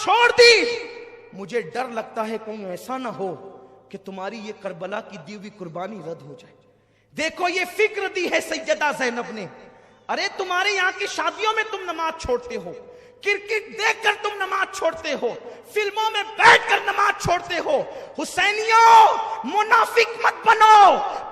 छोड़ दी, मुझे डर लगता है कहीं ऐसा ना हो कि तुम्हारी ये करबला की दी हुई कुर्बानी रद्द हो जाए। देखो ये फिक्र दी है सैयदा ज़ैनब ने। अरे तुम्हारे यहाँ की शादियों में तुम नमाज छोड़ते हो, क्रिकेट देखकर तुम नमाज छोड़ते हो, फिल्मों में बैठकर नमाज छोड़ते हो। हुसैनियों, मुनाफिक मत बनो,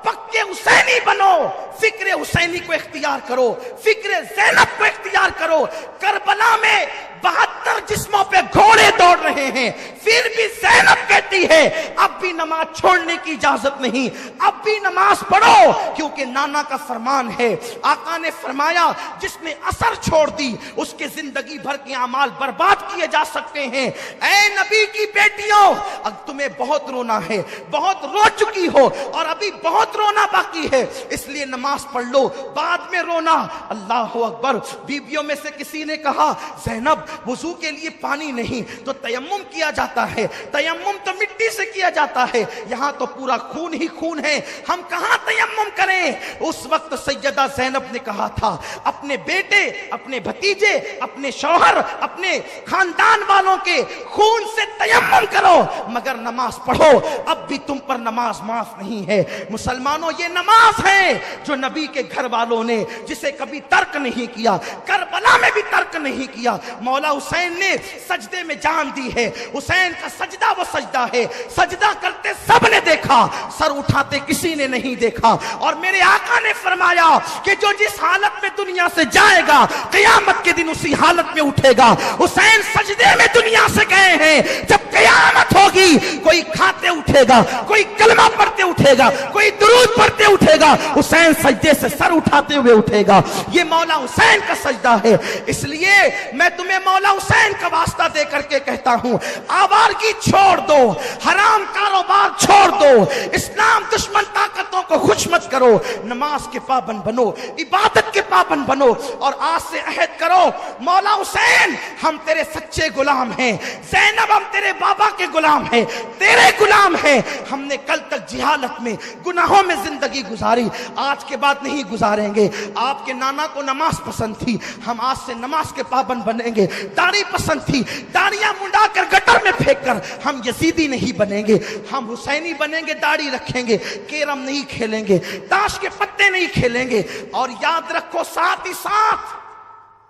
पक्के हुसैनी बनो। फिक्र हुसैनी को इख्तियार करो, फिक्र ज़ैनब को इख्तियार करो। करबला में 72 जिस्मों पे घोड़े दौड़ रहे हैं, फिर भी ज़ैनब कहती है अब भी नमाज छोड़ने की इजाजत नहीं, अब भी नमाज पढ़ो, क्योंकि नाना का फरमान है। आका ने फरमाया जिसने असर छोड़ दी उसके जिंदगी भर के अमाल बर्बाद किए जा सकते हैं। ऐ नबी की बेटियों, अब तुम्हें बहुत रोना है, बहुत रो चुकी हो और अभी बहुत रोना बाकी है, इसलिए नमाज पढ़ लो, बाद में रोना। अल्लाह अकबर। बीबियों में से किसी ने कहा ज़ैनब वुजू के लिए पानी नहीं तो तयम्मुम किया जाता है, तयम्मुम तो मिट्टी से किया जाता है, यहां तो पूरा खून ही खून है, हम कहां तयम्मुम करें। उस वक्त सैयदा ज़ैनब ने कहा था अपने बेटे, अपने भतीजे, अपने शौहर, अपने खानदान वालों के खून से तयम्मुम करो, मगर नमाज पढ़ो, अब भी तुम पर नमाज माफ नहीं है। मुसलमानों, ये नमाज है जो नबी के घर वालों ने जिसे कभी तर्क नहीं किया, करबला में भी तर्क नहीं किया। मौला हुसैन ने सजदे में जान दी है। हुसैन का सजदा वो सजदा है, सजदा करते सब ने देखा, सर उठाते किसी ने नहीं देखा। और मेरे आका ने फरमाया कि जो जिस हालत में दुनिया से जाएगा क़यामत के दिन उसी हालत में उठेगा। हुसैन सजदे में दुनिया से गए हैं, जब क़यामत होगी कोई खाते उठेगा, कोई कलमा पढ़ते उठेगा, कोई दुरूद पढ़ते उठेगा, हुसैन सजदे से सर उठाते हुए उठेगा। ये मौला हुसैन का सजदा है। इसलिए मैं तुम्हें मौला हुसैन का वास्ता दे करके कहता हूं, आवारगी छोड़ दो, हराम कारोबार छोड़ दो, इस्लाम दुश्मन ताकतों को खुश मत करो, नमाज के पाबंद बनो, इबादत के पाबंद बनो और आज से अहद करो मौला हुसैन हम तेरे सच्चे गुलाम हैं, ज़ैनब हम तेरे बाबा के गुलाम हैं, तेरे गुलाम हैं। हमने कल तक जिहालत में गुनाहों में जिंदगी गुजारी, आज के बाद नहीं गुजारेंगे। आपके नाना को नमाज पसंद थी, हम आज से नमाज के पाबंद बनेंगे। दाढ़ी पसंद थी, दाढ़ियां मुंडाकर गटर में फेंककर हम यजीदी नहीं बनेंगे, हम हुसैनी बनेंगे, दाढ़ी रखेंगे, केरम नहीं खेलेंगे, ताश के पत्ते नहीं खेलेंगे। और याद रखो साथ ही साथ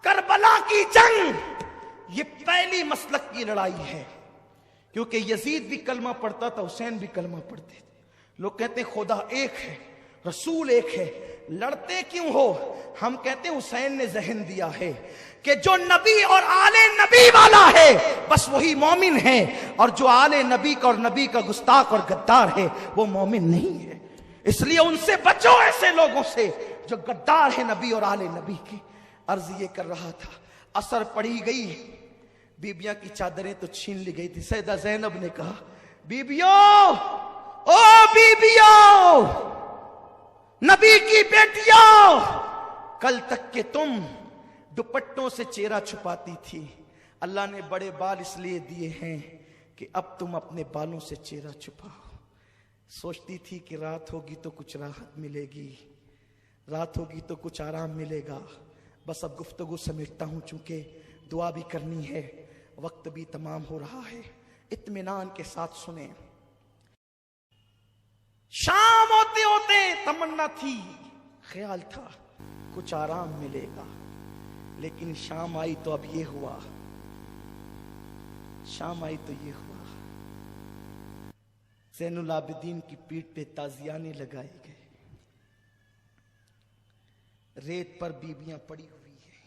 करबला की जंग ये पहली मसलक की लड़ाई है, क्योंकि यजीद भी कलमा पढ़ता था, हुसैन भी कलमा पढ़ते थे। लोग कहते हैं खुदा एक है, रसूल एक है, लड़ते क्यों हो? हम कहते हैं हुसैन ने जहन दिया है कि जो नबी और आले नबी वाला है बस वही मोमिन है, और जो आले नबी का और नबी का गुस्ताख और गद्दार है वो मोमिन नहीं है। इसलिए उनसे बचो, ऐसे लोगों से जो गद्दार है नबी और आले नबी की। अर्ज ये कर रहा था, असर पड़ी गई, बीबियां की चादरें तो छीन ली गई थी। सैयदा ज़ैनब ने कहा बीबियों, ओ बीबियों, नबी की बेटियों, कल तक के तुम दुपट्टों से चेहरा छुपाती थी, अल्लाह ने बड़े बाल इसलिए दिए हैं कि अब तुम अपने बालों से चेहरा छुपाओ। सोचती थी कि रात होगी तो कुछ राहत मिलेगी, रात होगी तो कुछ आराम मिलेगा। बस अब गुफ्तगू समेटता हूं, चूंकि दुआ भी करनी है, वक्त भी तमाम हो रहा है। इत्मीनान के साथ सुने। शाम होते होते तमन्ना थी, ख्याल था कुछ आराम मिलेगा, लेकिन शाम आई तो अब ये हुआ, शाम आई तो ये हुआ। ज़ैनुल आबिदीन की पीठ पे ताजियाने लगाए गए, रेत पर बीबियां पड़ी हुई है,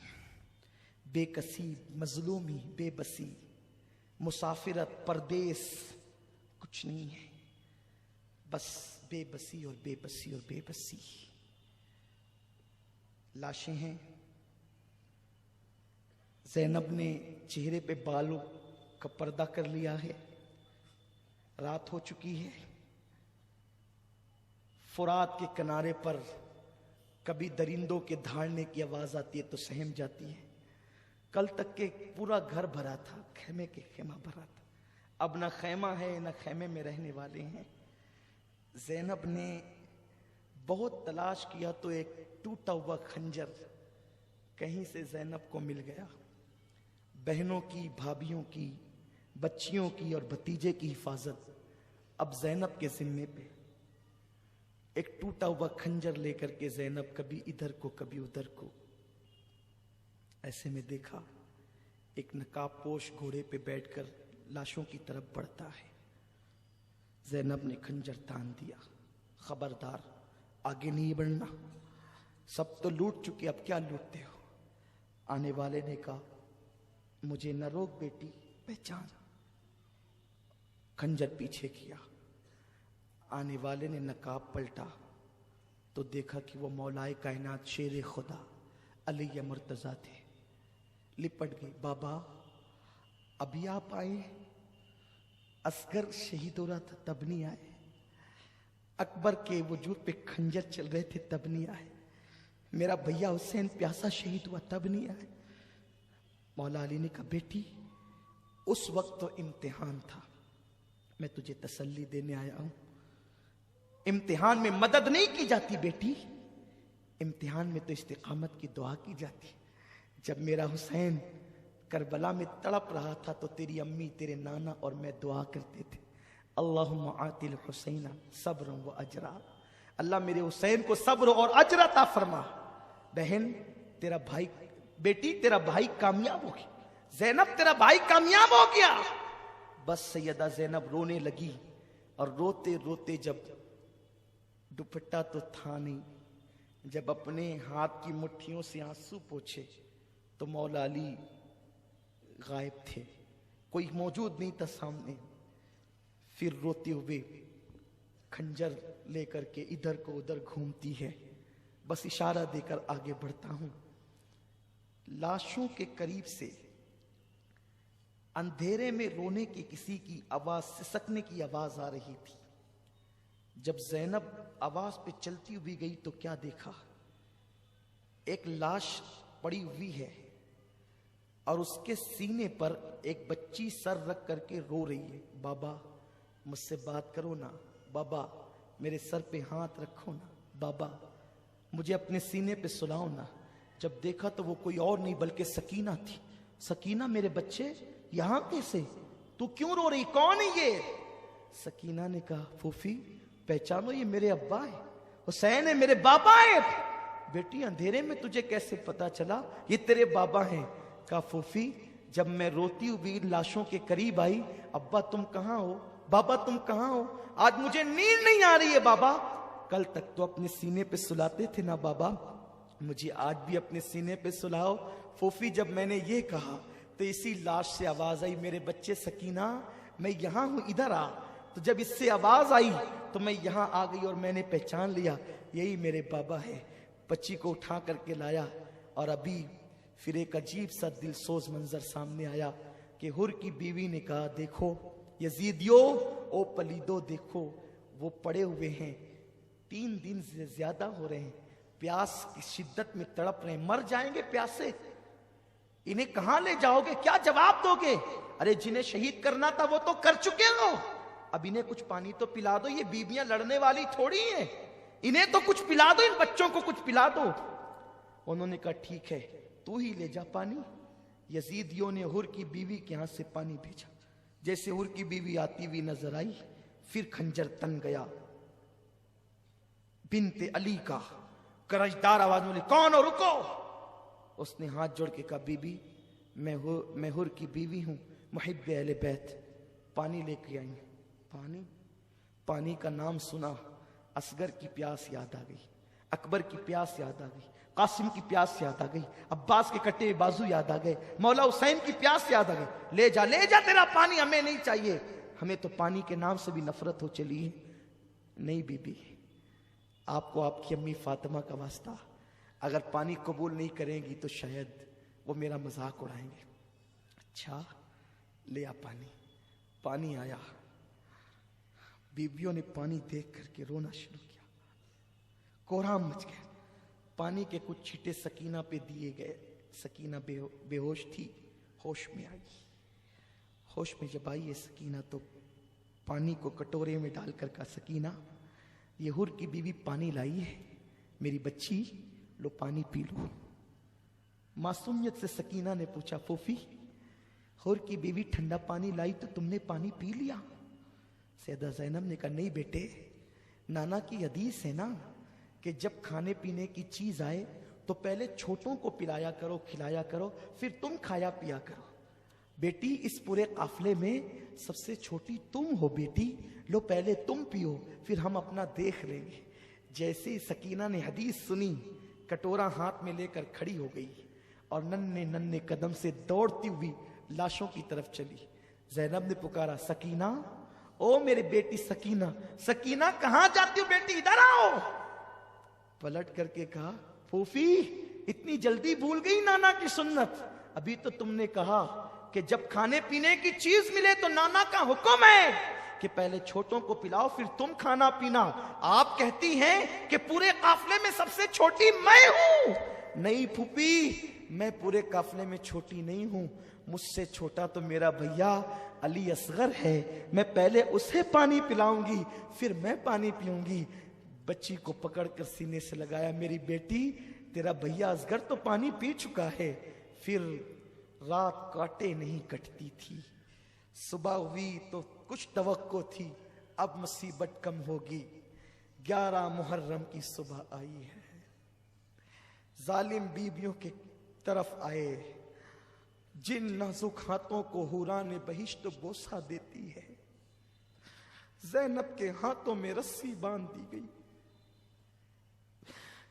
बेकसी, मजलूमी, बेबसी, मुसाफिरत, परदेस, कुछ नहीं है, बस बेबसी और बेबसी और बेबसी। लाशें हैं। ज़ैनब ने चेहरे पे बालों का पर्दा कर लिया है, रात हो चुकी है। फुरात के किनारे पर कभी दरिंदों के धाड़ने की आवाज आती है तो सहम जाती है। कल तक के पूरा घर भरा था, खेमे के खेमा भरा था, अब ना खेमा है ना खेमे में रहने वाले हैं। ज़ैनब ने बहुत तलाश किया तो एक टूटा हुआ खंजर कहीं से ज़ैनब को मिल गया। बहनों की, भाभियों की बच्चियों की और भतीजे की हिफाजत अब जैनब के जिम्मे पे। एक टूटा हुआ खंजर लेकर के जैनब कभी इधर को कभी उधर को, ऐसे में देखा एक नकाबपोश घोड़े पे बैठकर लाशों की तरफ बढ़ता है। जैनब ने खंजर तान दिया, खबरदार आगे नहीं बढ़ना, सब तो लूट चुके, अब क्या लूटते हो। आने वाले ने कहा, मुझे न रोक बेटी, पहचान। खंजर पीछे किया। आने वाले ने नकाब पलटा तो देखा कि वो मौलाए कायनात शेर खुदा अली मुर्तजा थे। लिपट गई, बाबा अभी आप आए? असगर शहीद हो रहा था तब नहीं आए? अकबर के वजूद पे खंजर चल रहे थे तब नहीं आए? मेरा भैया हुसैन प्यासा शहीद हुआ तब नहीं आए? मौला अली ने कहा, बेटी उस वक्त तो इम्तिहान था, मैं तुझे तसल्ली देने आया हूं। इम्तिहान में मदद नहीं की जाती बेटी, इम्तिहान में तो इस्तिकामत की दुआ की जाती। जब मेरा हुसैन करबला में तड़प रहा था तो तेरी अम्मी, तेरे नाना और मैं दुआ करते थे, अल्लाहुम्मा आतिल हुसैना सब्रन व अजरा। अल्लाह मेरे हुसैन को सब्र और अजर अता फरमा। बहन तेरा भाई, बेटी तेरा भाई कामयाब हो गया, जैनब तेरा भाई कामयाब हो गया। बस सैयदा जैनब रोने लगी और रोते रोते, जब दुपट्टा तो था नहीं, जब अपने हाथ की मुट्ठियों से आंसू पोंछे तो मौला अली गायब थे, कोई मौजूद नहीं था सामने। फिर रोते हुए खंजर लेकर के इधर को उधर घूमती है, बस इशारा देकर आगे बढ़ता हूं। लाशों के करीब से अंधेरे में रोने की किसी की आवाज, सिसकने की आवाज आ रही थी। जब जैनब आवाज पे चलती हुई गई तो क्या देखा, एक लाश पड़ी हुई है और उसके सीने पर एक बच्ची सर रख करके रो रही है। बाबा मुझसे बात करो ना, बाबा मेरे सर पे हाथ रखो ना, बाबा मुझे अपने सीने पे सुलाओ ना। जब देखा तो वो कोई और नहीं बल्कि सकीना थी। सकीना मेरे बच्चे यहां कैसे, तू क्यों रो रही, कौन है ये? सकीना ने कहा, फूफी पहचानो ये मेरे अब्बा है, हुसैन है, मेरे बाबा है। बेटी अंधेरे में तुझे कैसे पता चला ये तेरे बाबा हैं? कहा, फूफी जब मैं रोती हुई लाशों के करीब आई, अब्बा तुम कहां हो, बाबा तुम कहां हो, आज मुझे नींद नहीं आ रही है बाबा। कल तक तो अपने सीने पे सुलाते थे ना बाबा, मुझे आज भी अपने सीने पे सुलाओ। फूफी जब मैंने ये कहा तो इसी लाश से आवाज आई, मेरे बच्चे सकीना मैं यहां हूं, इधर आ। तो जब इससे आवाज आई तो मैं यहां आ गई और मैंने पहचान लिया यही मेरे बाबा है। बच्ची को उठा करके लाया और अभी फिर एक अजीब सा दिलसोज मंजर सामने आया कि हुर की बीवी ने कहा, देखो यजीदियो ओ पलीदो, देखो वो पड़े हुए हैं, 3 दिन से ज्यादा हो रहे हैं, प्यास की शिद्दत में तड़प रहे हैं, मर जाएंगे प्यासे, इन्हें कहां ले जाओगे, क्या जवाब दोगे? अरे जिन्हें शहीद करना था वो तो कर चुके हो, अब इन्हें कुछ पानी तो पिला दो, ये बीबियां लड़ने वाली थोड़ी हैं, इन्हें तो कुछ पिला दो, इन बच्चों को कुछ पिला दो। उन्होंने कहा ठीक है तू ही ले जा पानी। यजीदियों ने हुर की बीवी के यहां से पानी भेजा। जैसे हुर की बीवी आती हुई नजर आई, फिर खंजर तन गया। बिनते अली का करजदार आवाज में, कौन हो, रुको। उसने हाथ जोड़ के कहा, बीबी मैं हुर की बीवी हूं, मुहिब्बे अहले बैत, पानी लेके आई। पानी का नाम सुना, असगर की प्यास याद आ गई, अकबर की प्यास याद आ गई, कासिम की प्यास याद आ गई, अब्बास के कटे बाजू याद आ गए, मौला हुसैन की प्यास याद आ गई। ले जा तेरा पानी, हमें नहीं चाहिए, हमें तो पानी के नाम से भी नफरत हो चली है। नहीं बीबी, आपको आपकी अम्मी फातिमा का वास्ता, अगर पानी कबूल नहीं करेंगी तो शायद वो मेरा मजाक उड़ाएंगे। अच्छा ले आ पानी। पानी आया, बीबियों ने पानी देख करके रोना शुरू किया, कोहराम मच गया। पानी के कुछ छींटे सकीना पे दिए गए, सकीना बेहोश थी, होश में आई। होश में जब आई है सकीना तो पानी को कटोरे में डालकर कहा, सकीना ये हुर की बीवी पानी लाई है, मेरी बच्ची लो पानी पी लो। मासूमियत से सकीना ने पूछा, फूफी हुर की बीवी ठंडा पानी लाई तो तुमने पानी पी लिया? सैयदा ज़ैनब ने कहा नहीं बेटे, नाना की हदीस है ना कि जब खाने पीने की चीज आए तो पहले छोटों को पिलाया करो, खिलाया करो, फिर तुम खाया पिया करो। बेटी इस पूरे काफले में सबसे छोटी तुम हो बेटी, लो पहले तुम पियो, फिर हम अपना देख लेंगे। जैसे ही सकीना ने हदीस सुनी, कटोरा हाथ में लेकर खड़ी हो गई और नन्हे नन्हे कदम से दौड़ती हुई लाशों की तरफ चली। ज़ैनब ने पुकारा, सकीना, ओ मेरे बेटी सकीना, सकीना कहां जाती हो बेटी, इधर आओ। पलट करके कहा, फूफी इतनी जल्दी भूल गई नाना की सुन्नत? अभी तो तुमने कहा कि जब खाने पीने की चीज मिले तो नाना का हुक्म है कि पहले छोटों को पिलाओ फिर तुम खाना पीना। आप कहती हैं कि पूरे काफले में सबसे छोटी मैं हूं। नहीं फूफी, मैं पूरे काफले में छोटी नहीं हूं, मुझसे छोटा तो मेरा भैया अली असगर है। मैं पहले उसे पानी पिलाऊंगी फिर मैं पानी पीऊंगी। बच्ची को पकड़कर सीने से लगाया, मेरी बेटी तेरा भैया असगर तो पानी पी चुका है। फिर रात काटे नहीं कटती थी, सुबह हुई तो कुछ तवक्को थी, अब मुसीबत कम होगी। 11 मुहर्रम की सुबह आई है। जालिम बीबियों के तरफ आए, जिन नाजुक हाथों को हुरा ने बहिश्त बोसा देती है। ज़ैनब के हाथों में रस्सी बांध दी गई,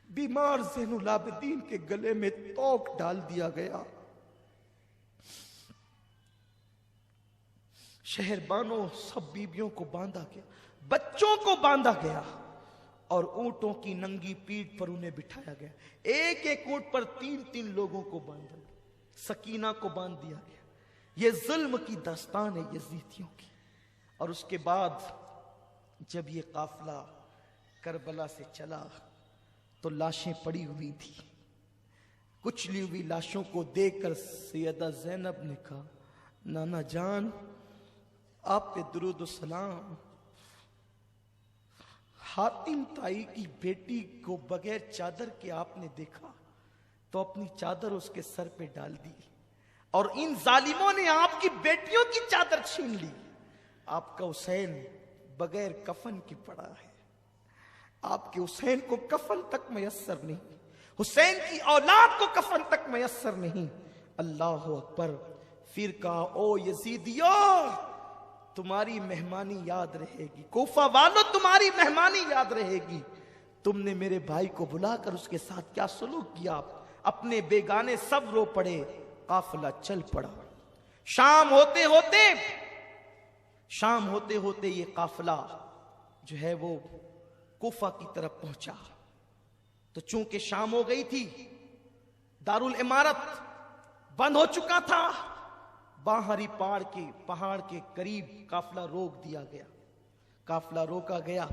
बीमार ज़ैनुल आबिदीन के गले में तोक डाल दिया गया। शहरबानों सब बीबियों को बांधा गया, बच्चों को बांधा गया और ऊंटों की नंगी पीठ पर उन्हें बिठाया गया। एक एक ऊंट पर 3-3 लोगों को बांधा गया। सकीना को बांध दिया गया। यह जुल्म की दास्तान है यजीदियों की। और उसके बाद जब ये काफिला करबला से चला तो लाशें पड़ी हुई थी। कुचली हुई लाशों को देखकर सैयदा ज़ैनब ने कहा, नाना जान आप पे दुरूद व सलाम। हातिम ताई की बेटी को बगैर चादर के आपने देखा तो अपनी चादर उसके सर पे डाल दी और इन जालिमों ने आपकी बेटियों की चादर छीन ली। आपका हुसैन बगैर कफन के पड़ा है, आपके हुसैन को कफन तक मयस्सर नहीं, हुसैन की औलाद को कफन तक मयस्सर नहीं। अल्लाह अकबर। फिर कहा, ओ यजीदियो तुम्हारी मेहमानी याद रहेगी, कोफा वालों तुम्हारी मेहमानी याद रहेगी। तुमने मेरे भाई को बुलाकर उसके साथ क्या सलूक किया। अपने बेगाने सब रो पड़े, काफिला चल पड़ा। शाम होते होते ये काफिला जो है वो कोफा की तरफ पहुंचा। तो चूंकि शाम हो गई थी, दारुल इमारत बंद हो चुका था, बाहरी पहाड़ के करीब काफिला रोक दिया गया। काफिला रोका गया।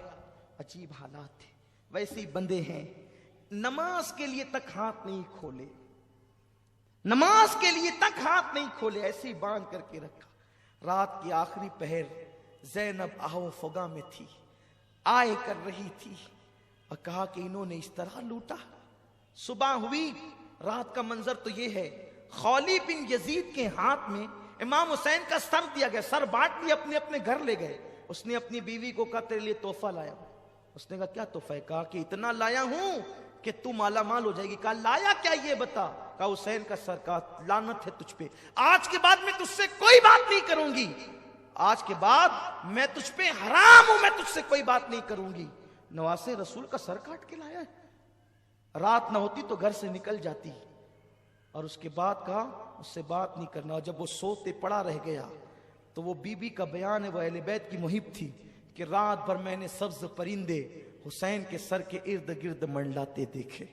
अजीब हालात थे। वैसे ही बंदे हैं, नमाज के लिए तक हाथ नहीं खोले, नमाज के लिए तक हाथ नहीं खोले, ऐसे ही बांध करके रखा। रात की आखिरी पहर, ज़ैनब आहो फगा में थी, आए कर रही थी और कहा कि इन्होंने इस तरह लूटा। सुबह हुई, रात का मंजर तो ये है, खौली बिन यजीद के हाथ में इमाम हुसैन का सर दिया गया, सर बांट लिया, अपने अपने घर ले गए। उसने अपनी बीवी को कहा तेरे लिए तोहफा लाया। उसने कहा क्या तोहफा है? कहा कि इतना लाया हूं कि तू माला माल हो जाएगी। कहा लाया क्या ये बता। कहा हुसैन का सर। कहा लानत है तुझ पे, आज के बाद मैं तुझसे कोई बात नहीं करूंगी, आज के बाद मैं तुझ पे हराम हूं, मैं तुझसे कोई बात नहीं करूंगी। नवासे रसूल का सर काट के लाया है। रात ना होती तो घर से निकल जाती। और उसके बाद कहा उससे बात नहीं करना। और जब वो सोते पड़ा रह गया तो वो बीबी का बयान है, वो अहले बैत की मुहिब थी कि रात भर मैंने सब्ज परिंदे हुसैन के सर के इर्द गिर्द मंडलाते देखे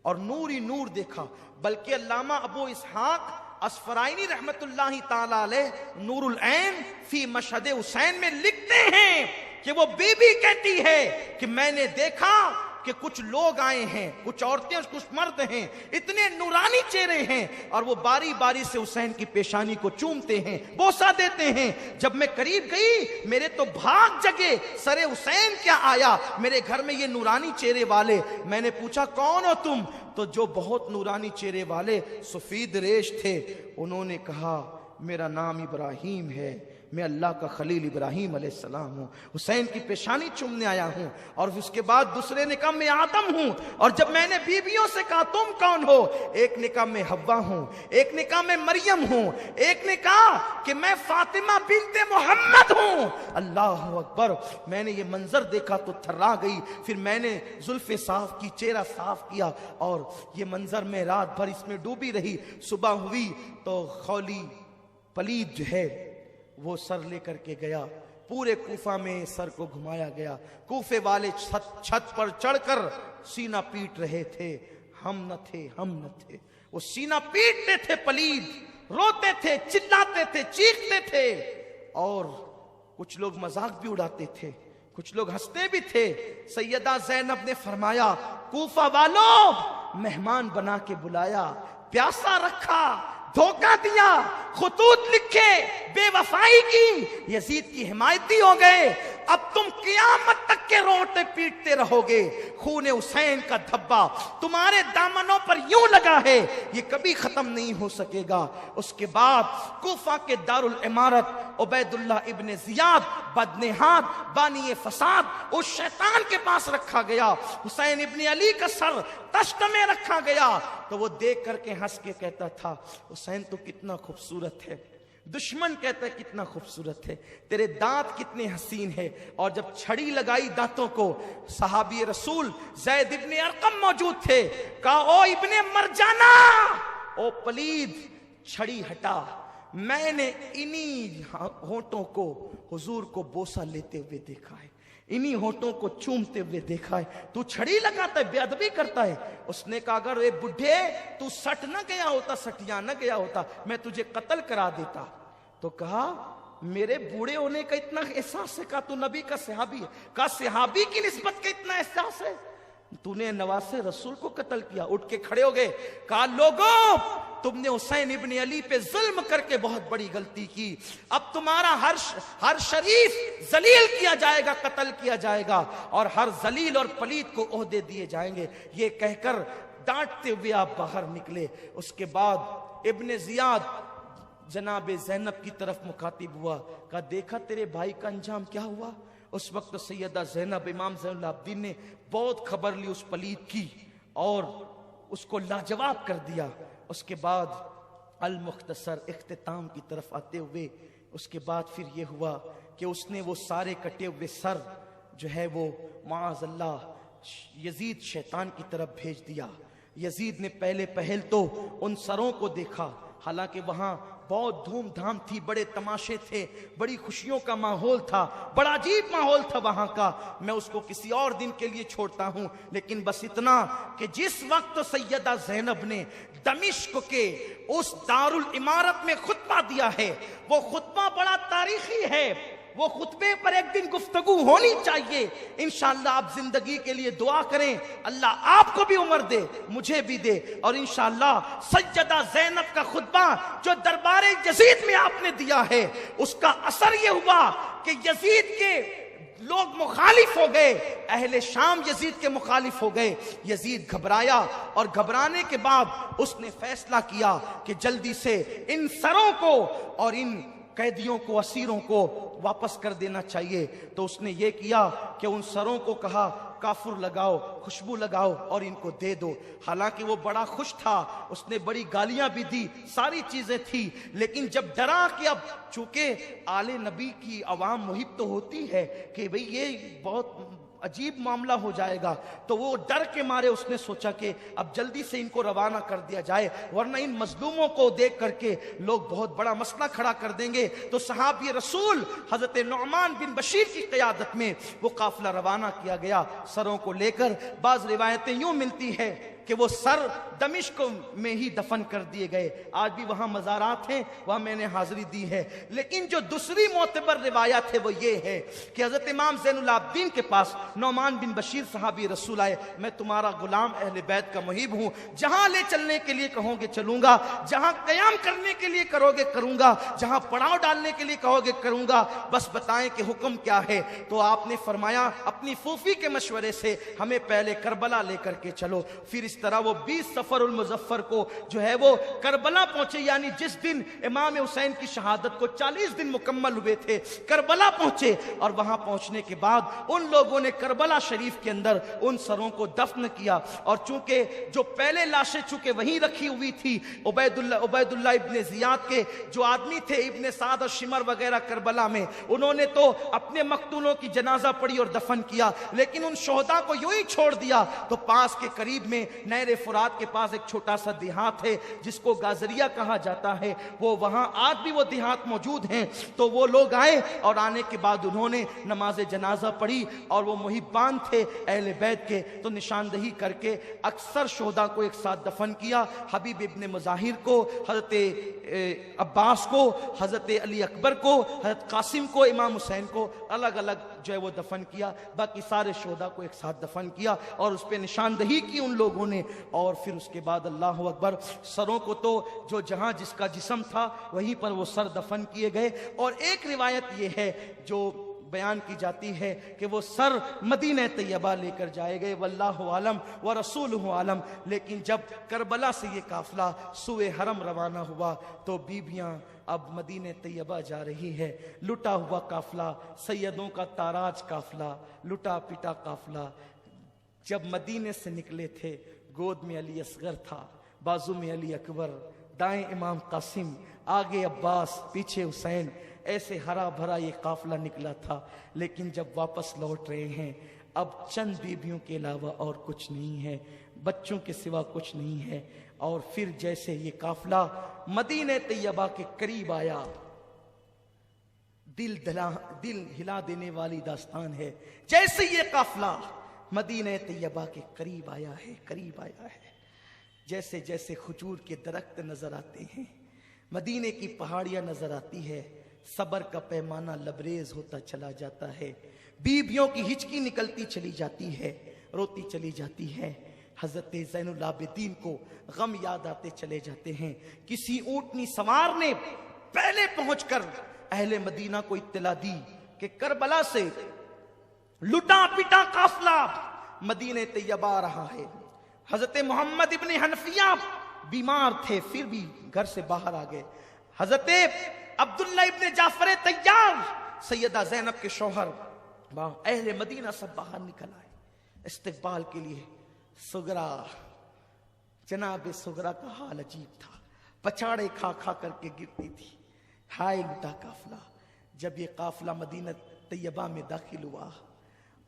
और नूर ही नूर देखा। बल्कि अल्लामा अबू इसहाक अस्फराइनी रहमतुल्लाहि ताला अलैह नूरुल ऐन फी मशहद हुसैन में लिखते हैं कि वो बीबी कहती है कि मैंने देखा कि कुछ लोग आए हैं, कुछ औरतें कुछ मर्द हैं, इतने नूरानी चेहरे हैं और वो बारी बारी से हुसैन की पेशानी को चूमते हैं, बोसा देते हैं। जब मैं करीब गई मेरे तो भाग जगे, सरे हुसैन क्या आया मेरे घर में ये नूरानी चेहरे वाले। मैंने पूछा कौन हो तुम? तो जो बहुत नूरानी चेहरे वाले सफीद रेश थे, उन्होंने कहा मेरा नाम इब्राहीम है, मैं अल्लाह का खलील इब्राहीम अलैहिस्सलाम हूँ। हुसैन की पेशानी चूमने आया हूँ। और उसके बाद दूसरे ने कहा मैं आदम हूँ। और जब मैंने बीवियों से कहा तुम कौन हो, एक ने कहा मैं हव्वा हूँ, एक ने कहा मैं मरियम हूँ, एक ने कहा कि मैं फातिमा बिनते मोहम्मद हूँ। अल्लाह अकबर। मैंने ये मंजर देखा तो थर्रा गई। फिर मैंने जुल्फे साफ की, चेहरा साफ किया और ये मंजर में रात भर इसमें डूबी रही। सुबह हुई तो खौली पलीद जो है वो सर लेकर के गया। पूरे कूफा में सर को घुमाया गया। कूफे वाले छत पर चढ़कर सीना पीट रहे थे। हम न थे, हम न थे। वो सीना पीटते थे पलीद, रोते थे, चिल्लाते थे, चीखते थे। और कुछ लोग मजाक भी उड़ाते थे, कुछ लोग हंसते भी थे। सैयदा ज़ैनब ने फरमाया कूफा वालों, मेहमान बना के बुलाया, प्यासा रखा, धोखा दिया, खुतूत लिखे, बेवफाई की, यजीद की हिमायती हो गए। अब तुम कियामत तक के रोते पीटते रहोगे। खून हुसैन का धब्बा तुम्हारे दामनों पर यूं लगा है, ये कभी खत्म नहीं हो सकेगा। उसके बाद कूफा के दारुल इमारत उबैदुल्लाह इब्ने जियाद बदनेहाद बानी फसाद उस शैतान के पास रखा गया। हुसैन इब्ने अली का सर तश्त में रखा गया। तो वो देख करके हंस के कहता था हुसैन तो कितना खूबसूरत है। दुश्मन कहता है कितना खूबसूरत है, तेरे दांत कितने हसीन है। और जब छड़ी लगाई दांतों को, सहाबी रसूल ज़ैद इब्ने अरकम मौजूद थे। कहा ओ इब्ने मरजाना, ओ पलीद, छड़ी हटा। मैंने इन्हीं होंठों को हुजूर को बोसा लेते हुए देखा है, इन्हीं होठों को चूमते हुए देखा है। तू छड़ी लगाता है, बेअदबी करता है। उसने कहा अगर ए बुढ़े तू सट न गया होता, सटिया न गया होता, मैं तुझे कत्ल करा देता। तो कहा मेरे बूढ़े होने का इतना एहसास है? कहा तू नबी का सहाबी है। कहा सहाबी की निस्बत का इतना एहसास है? तूने नवासे रसूल को कत्ल किया। उठ के खड़े हो गए। कहा लोगों, तुमने हुसैन इब्ने अली पे जुल्म करके बहुत बड़ी गलती की। अब तुम्हारा हर शरीफ जलील किया जाएगा, कत्ल किया जाएगा, और हर जलील और पलीद को ओहदे दिए जाएंगे। ये कहकर डांटते हुए आप बाहर निकले। उसके बाद इब्ने जियाद जनाबे ज़ैनब की तरफ मुखातिब हुआ। कहा देखा तेरे भाई का अंजाम क्या हुआ? उस वक्त तो सैयदा ज़ैनब इमाम ज़ैनुल आबिदीन ने बहुत खबर ली उस पलीद की और उसको लाजवाब कर दिया। उसके बाद अल मुख्तसर इख्तिताम की तरफ आते हुए उसके बाद फिर ये हुआ कि उसने वो सारे कटे हुए सर जो है वो माअज़ल्लाह यजीद शैतान की तरफ भेज दिया। यजीद ने पहल तो उन सरों को देखा। हालांकि वहां बहुत धूमधाम थी, बड़े तमाशे थे, बड़ी खुशियों का माहौल था, बड़ा अजीब माहौल था वहां का। मैं उसको किसी और दिन के लिए छोड़ता हूं, लेकिन बस इतना कि जिस वक्त सैयदा ज़ैनब ने दमिश्क के उस दारुल इमारत में खुतबा दिया है, वो खुतबा बड़ा तारीखी है। वो खुतबे पर एक दिन गुफ्तगू होनी चाहिए। इंशाअल्लाह आप जिंदगी के लिए दुआ करें, अल्लाह आपको भी उम्र दे, मुझे भी दे। और इंशाअल्लाह सैयदा ज़ैनब का खुतबा जो दरबारे यजीद में आपने दिया है, उसका असर यह हुआ कि यजीद के लोग मुखालिफ हो गए, अहले शाम यजीद के मुखालिफ हो गए। यजीद घबराया और घबराने के बाद उसने फैसला किया कि जल्दी से इन सरों को और इन कैदियों को, असीरों को वापस कर देना चाहिए। तो उसने ये किया कि उन सरों को कहा काफुर लगाओ, खुशबू लगाओ और इनको दे दो। हालांकि वो बड़ा खुश था, उसने बड़ी गालियां भी दी, सारी चीजें थी, लेकिन जब डरा कि अब चूंकि आले नबी की अवाम मुहिब तो होती है कि भाई ये बहुत अजीब मामला हो जाएगा, तो वो डर के मारे उसने सोचा कि अब जल्दी से इनको रवाना कर दिया जाए, वरना इन मजलूमों को देख करके लोग बहुत बड़ा मसला खड़ा कर देंगे। तो सहाबी रसूल हजरत नुअमान बिन बशीर की क़यादत में वो काफिला रवाना किया गया सरों को लेकर। बाज रिवायतें यूं मिलती है कि वो सर दमिश्क में ही दफन कर दिए गए। आज भी वहां मज़ारात हैं, वहां मैंने हाजिरी दी है। लेकिन जो दूसरी मोतबर रिवायत है वो ये है कि हजरत इमाम ज़ैनुल आबिदीन के पास नुअमान बिन बशीर सहाबी रसूल आए, मैं तुम्हारा गुलाम अहले बैत का मुहिब हूं, जहां ले चलने के लिए कहोगे चलूंगा, जहां कयाम करने के लिए करोगे करूंगा, जहां पड़ाव डालने के लिए कहोगे करूंगा, बस बताएं कि हुक्म क्या है। तो आपने फरमाया अपनी फूफी के मशवरे से हमें पहले करबला लेकर के चलो, फिर जिस तरह वो 20 सफरुल मुजफ्फर को जो है वो करबला पहुंचे, यानी जिस दिन इमाम हुसैन की शहादत को 40 दिन मुकम्मल हुए थे, करबला पहुंचे और वहां पहुंचने के बाद उन लोगों ने करबला शरीफ के अंदर उन सरों को दफन किया। और चूंकि जो पहले लाशें चूंकि वहीं रखी हुई थी, उबैदुल्लाह इब्ने जियाद के जो आदमी थे, इब्ने साद और शिमर वगैरह करबला में, उन्होंने तो अपने मकतूलों की जनाजा पढ़ी और दफन किया, लेकिन उन शोहदा को यूं ही छोड़ दिया। तो पास के करीब में नहर फुरात के पास एक छोटा सा देहात है जिसको गाजरिया कहा जाता है, वो वहां आज भी वो देहात मौजूद हैं। तो वो लोग आए और आने के बाद उन्होंने नमाज जनाजा पढ़ी और वो मुहिब्बान थे अहले बैत के, तो निशानदही करके अक्सर शोहदा को एक साथ दफन किया। हबीब इब्ने मुजाहिर को, हजरत अब्बास को, हजरत अली अकबर को, हजरत कासिम को, इमाम हुसैन को अलग अलग जो है वो दफन किया। बाकी सारे शोहदा को एक साथ दफन किया और उस पर निशानदही की उन लोगों ने। और फिर उसके बाद अल्लाह अकबर, सरों को तो जो जहां जिसका जिस्म था वहीं पर वो सर दफन किए गए। और एक रिवायत ये है जो बयान की जाती है कि वो सर मदीना तैयबा लेकर जाए गए, वल्लाहु आलम व रसूलुहु आलम। लेकिन जब करबला से ये काफिला सुए हरम रवाना हुआ तो बीबियां अब मदीने तैयबा जा रही है। लुटा हुआ काफिला, सैयदों का ताराज काफिला, लुटा पिटा काफिला। जब मदीने से निकले थे, गोद में अली असगर था, बाजू में अली अकबर, दाएं इमाम कासिम, आगे अब्बास, पीछे हुसैन। ऐसे हरा भरा ये काफिला निकला था। लेकिन जब वापस लौट रहे हैं, अब चंद बीबियों के अलावा और कुछ नहीं है, बच्चों के सिवा कुछ नहीं है। और फिर जैसे ये काफिला मदीने तैयबा के करीब आया, दिल हिला देने वाली दास्तान है। जैसे ये काफिला मदीने तैयबा के करीब आया है, जैसे जैसे खजूर के दरख्त नजर आते हैं, मदीने की पहाड़ियां नजर आती है, सबर का पैमाना लबरेज होता चला जाता है, बीबियों की हिचकी निकलती चली जाती है, रोती चली जाती है। हजरत ज़ैनुल आबिदीन को गम याद आते चले जाते हैं। किसी ऊंटनी सवार ने पहले पहुंचकर अहले मदीना को इत्तला दी कि करबला से लुटा पिटा काफिला मदीने तैयबा आ रहा है। हजरत मोहम्मद इब्ने हनफिया बीमार थे, फिर भी घर से बाहर आ गए। हजरत अब्दुल्ला इब्ने जाफर तैयार, सैयदा ज़ैनब के शौहर, अहले मदीना सब बाहर निकल आए इस्तकबाल के लिए। सुगरा, जनाब सुगरा का हाल अजीब था, पछाड़े खा खा करके गिरती थी। हाय लुटा काफिला। जब ये काफिला मदीना तैयबा में दाखिल हुआ,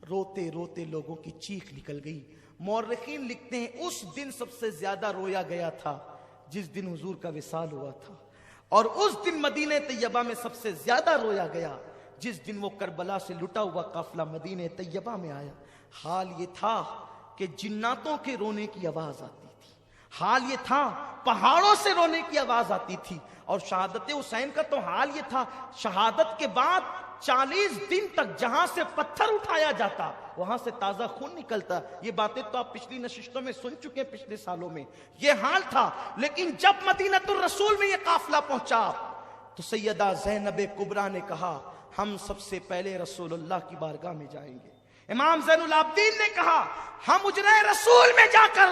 रोते रोते लोगों की चीख निकल गई। मौर्रिखीन लिखते हैं उस दिन सबसे ज्यादा रोया गया था जिस दिन हुजूर का विसाल हुआ था, और उस दिन मदीने तैयबा में सबसे ज्यादा रोया गया जिस दिन वो करबला से लुटा हुआ काफिला मदीने तैयबा में आया। हाल ये था कि जिन्नातों के रोने की आवाज आती थी, हाल ये था पहाड़ों से रोने की आवाज आती थी। और शहादत हुसैन का तो हाल ये था, शहादत के बाद 40 दिन तक जहां से पत्थर उठाया जाता वहां से ताजा खून निकलता। ये बातें तो आप पिछली नशिस्तों में सुन चुके हैं, पिछले सालों में ये हाल था। लेकिन जब मदीनतुर रसूल में ये काफिला पहुंचा तो सैयदा ज़ैनब कुबरा ने कहा, हम सबसे पहले रसूलुल्लाह की बारगाह में जाएंगे। इमाम ज़ैनुल आबिदीन ने कहा, हम उजरे रसूल में जाकर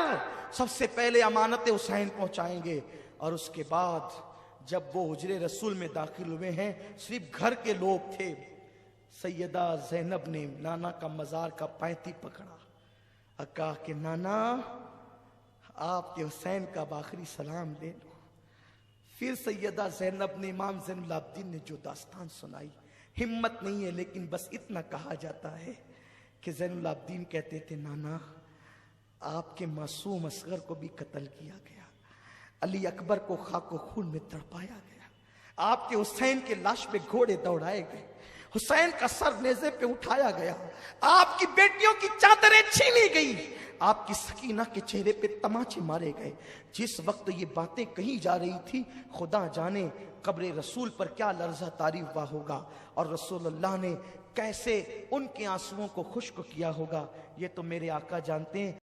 सबसे पहले अमानत हुसैन पहुंचाएंगे। और उसके बाद जब वो हुजरे रसूल में दाखिल हुए हैं, सिर्फ घर के लोग थे, सैयदा ज़ैनब ने नाना का मजार का पैंती पकड़ा और कहा कि नाना आपके हुसैन का आखिरी सलाम ले लो। फिर सैयदा ज़ैनब ने इमाम ज़ैनुल आबिदीन ने जो दास्तान सुनाई, हिम्मत नहीं है लेकिन बस इतना कहा जाता है कि ज़ैनुल आबिदीन कहते थे, नाना आपके मासूम असगर को भी कत्ल किया गया, अली अकबर को खाको खून में तड़पाया गया, आपके हुसैन के लाश पे घोड़े दौड़ाए गए, हुसैन का सर नेज़े पे उठाया गया, आपकी बेटियों की चादरें छीनी गई, आपकी सकीना के चेहरे पे तमाचे मारे गए। जिस वक्त ये बातें कही जा रही थी, खुदा जाने कब्र रसूल पर क्या लर्जा तारी हुआ होगा और रसूलुल्लाह ने कैसे उनके आंसुओं को खुश्क किया होगा। ये तो मेरे आका जानते हैं।